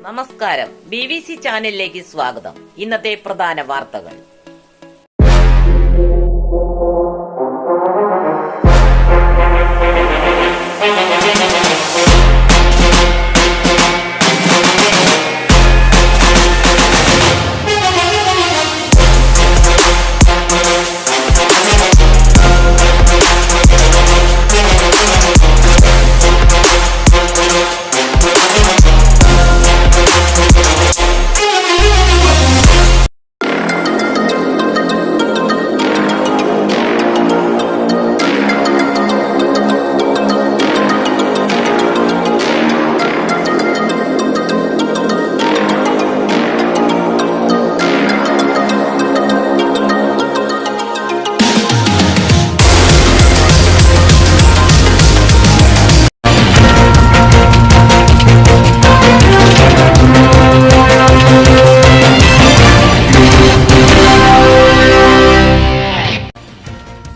നമസ്കാരം, BBC ചാനലിലേക്ക് സ്വാഗതം. ഇന്നത്തെ പ്രധാന വാർത്തകൾ.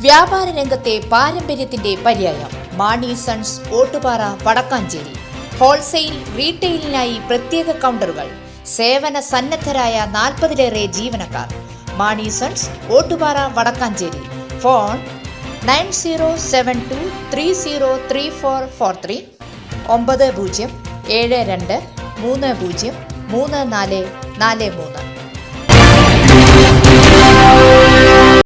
വ്യാപാര രംഗത്തെ പാരമ്പര്യത്തിന്റെ പര്യായം മാണി സൺസ് ഓട്ടുപാറ വടക്കാഞ്ചേരി. ഹോൾസെയിൽ റീറ്റെയിലിനായി പ്രത്യേക കൗണ്ടറുകൾ, സേവന സന്നദ്ധരായ 40-ലേറെ ജീവനക്കാർ. മാണി സൺസ് ഓട്ടുപാറ വടക്കാഞ്ചേരി. ഫോൺ 9072303443 9072303443.